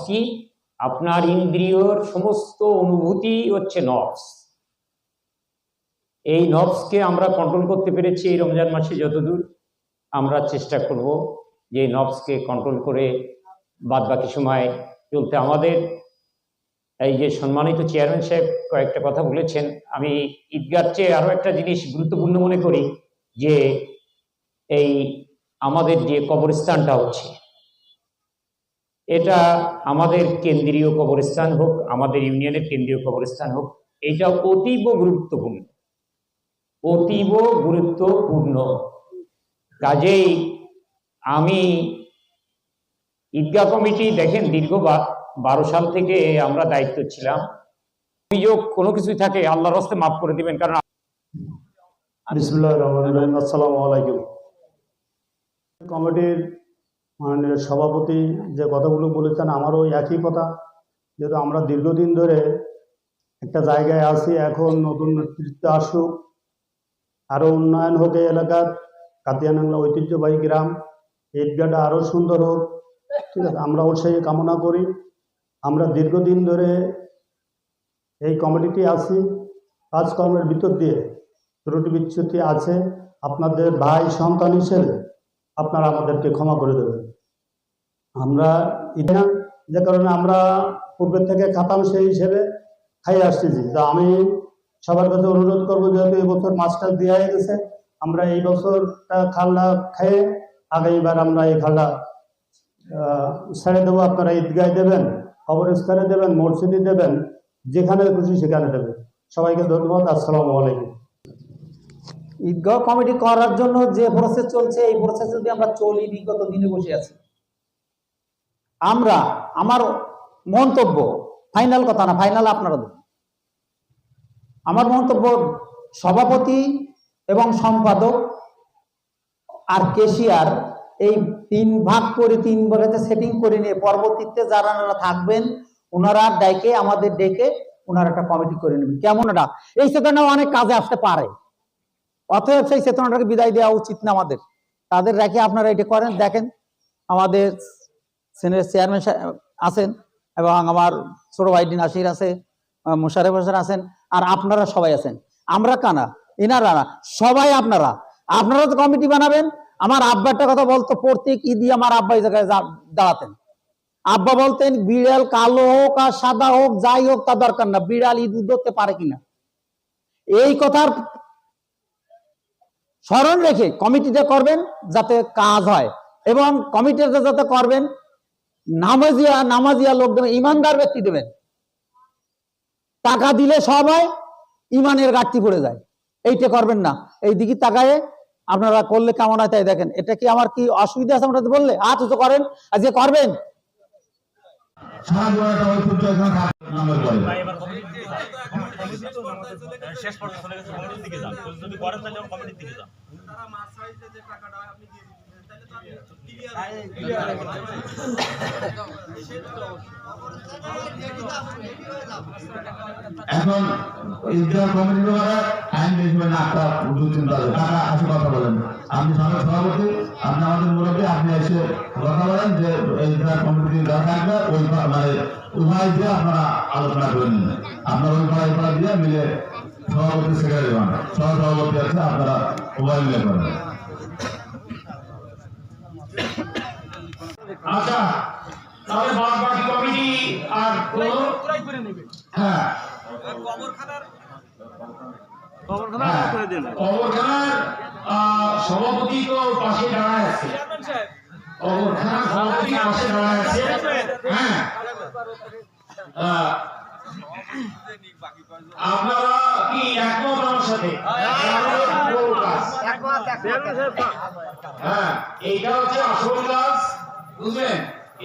কি? আপনার ইন্দ্রিয়র সমস্ত অনুভূতি হচ্ছে নফস। এই নফসকে আমরা কন্ট্রোল করতে পেরেছি এই রমজান মাসে যতদূর। আমরা চেষ্টা করব যে এই নফসকে কন্ট্রোল করে বাদ বাকি সময় চলতে। আমাদের এই যে সম্মানিত চেয়ারম্যান সাহেব কয়েকটা কথা বলেছেন, আমি ঈদগার চেয়ে আরো একটা জিনিস গুরুত্বপূর্ণ মনে করি যে এই আমাদের যে কবরস্থানটা হচ্ছে, এটা আমাদের কেন্দ্রীয় কবরস্থান হোক, আমাদের ইউনিয়নের কেন্দ্রীয় কবরস্থান হোক, এটা অতীব গুরুত্বপূর্ণ, অতীব গুরুত্বপূর্ণ। কাজেই আমি ঈদগাহ কমিটি দেখেন দীর্ঘ 12 সাল থেকে আমরা দায়িত্ব ছিলাম। অভিযোগ কোনো কিছুই থাকে আল্লাহর রাস্তায় মাফ করে দিবেন, কারণ বিসমিল্লাহির রহমানির রহিম। আসসালামু আলাইকুম। কমিটির মাননীয় সভাপতি যে কথাগুলো বলেছেন আমারও একই কথা, যেহেতু আমরা দীর্ঘদিন ধরে একটা জায়গায় আছি, এখন নতুন নেতৃত্ব আসুক, আরও উন্নয়ন হোক এই এলাকার, কাতিয়ানাংলা ঐতিহ্যবাহী গ্রাম, ঈদগাহটা আরও সুন্দর হোক, ঠিক আছে, আমরাও সেই কামনা করি। আমরা দীর্ঘদিন ধরে এই কমিটিতে আছি, কাজকর্মের ভিতর দিয়ে ত্রুটি বিচ্যুতি আছে, আপনাদের ভাই সন্তান হিসেবে আপনারা আমাদেরকে ক্ষমা করে দেবেন। আমরা যে কারণে আমরা পূর্বের থেকে খাতাম সেই হিসেবে খাই আসতেছি। তা আমি সবার কাছে অনুরোধ করবো, যেহেতু এবছর মাছটা দেওয়া হয়ে গেছে, আমরা এই বছরটা খালটা খেয়ে আগামীবার আমরা এই খালটা ছেড়ে দেবো। আপনারা ঈদগায় দেবেন, কবরস্থানে দেবেন, মসজিদে দেবেন, যেখানে খুশি সেখানে দেবেন। সবাইকে ধন্যবাদ। আসসালামু আলাইকুম। ঈদগাহ কমিটি করার জন্য যে প্রসেস চলছে, এই প্রসেস যদি আমরা চলি, বিগত দিনে বসে আছি আমরা, আমার মন্তব্য ফাইনাল কথা না, ফাইনাল আপনারা দেবেন। আমার মন্তব্য, সভাপতি এবং সম্পাদক আর কেশিয়ার এই 3 ভাগ করে 3 ভাগে সেটিং করে নিয়ে পরবর্তীতে যারা থাকবেন ওনারা আমাদের ডেকে ওনারা একটা কমিটি করে নেবেন। কেমন? এটা এই চেতনা অনেক কাজে আসতে পারে, অতএব সেই চেতনাটাকে বিদায় দেওয়া উচিত না আমাদের। তাদের রেখে আপনারা এটা করেন। দেখেন আমাদের সিনিয়র চেয়ারম্যান আছেন এবং আমার ছোট ভাই নাসির আছে, মোশারেফ হোসেন আছেন, আর আপনারা সবাই আছেন। আমরা কানা, এনারা না, সবাই আপনারা তো কমিটি বানাবেন। আমার আব্বারটা কথা বলতো, প্রত্যেক ঈদই আমার আব্বা এই জায়গায় দাঁড়াতেন। আব্বা বলতেন বিড়াল কালো হোক আর সাদা হোক, যাই হোক তার দরকার না, বিড়াল ঈদ ধরতে পারে কিনা, এই কথার স্মরণ রেখে কমিটিটা করবেন যাতে কাজ হয়। এবং কমিটিটা যাতে করবেন নামাজিয়া লোক দেবেন, ইমানদার ব্যক্তি দেবেন। টাকা দিলে সব হয়, ইমানের ঘাটতি পড়ে যায়, এইটা করবেন না। এই দিকে তাকায়ে আপনারা করলে কেমন হয় তাই দেখেন। এটা কি আমার কি অসুবিধা আছে আমরা বললে হাত উঁচু করেন, আজকে করবেন। শেষ পর্যন্ত চলে গেছে কমিটির দিকে যান, যদি করেন তাহলে কমিটির দিকে যান। এখন ঈদগাহ কমিটি টাইম দেখবেন না, আপনার 2-3 টাকা আসে কথা বলেন। আপনি সভাপতি, আপনি আমাদের মুরব্বী, আপনি এসে কথা বলেন যে ঈদগাহ কমিটি যা থাকবে ওই মানে উভয় দিয়ে আপনারা আলোচনা করে নিন। আপনার ওই পাড়া দিয়ে মিলে সভাপতি সেক্রেটারি বান, সহসভাপতি আছে, আপনারা উভয় মিলে করেন। আচ্ছা, তাহলে বাকি কমিটি আর হ্যাঁ কবরখানার সভাপতি তো পাশে দাঁড়ায় আছে, কবরখানার সভাপতি পাশে দাঁড়ায় আছে। হ্যাঁ, আপনারা কি একমত আমার সাথে? হ্যাঁ, এইটা হচ্ছে আসল কাজ, বুঝলেন?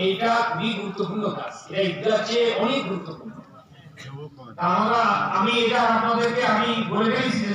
এইটা খুবই গুরুত্বপূর্ণ কাজ, এটা চেয়ে অনেক গুরুত্বপূর্ণ। আমি এটা আপনাদেরকে আমি বলে দিয়েছি যে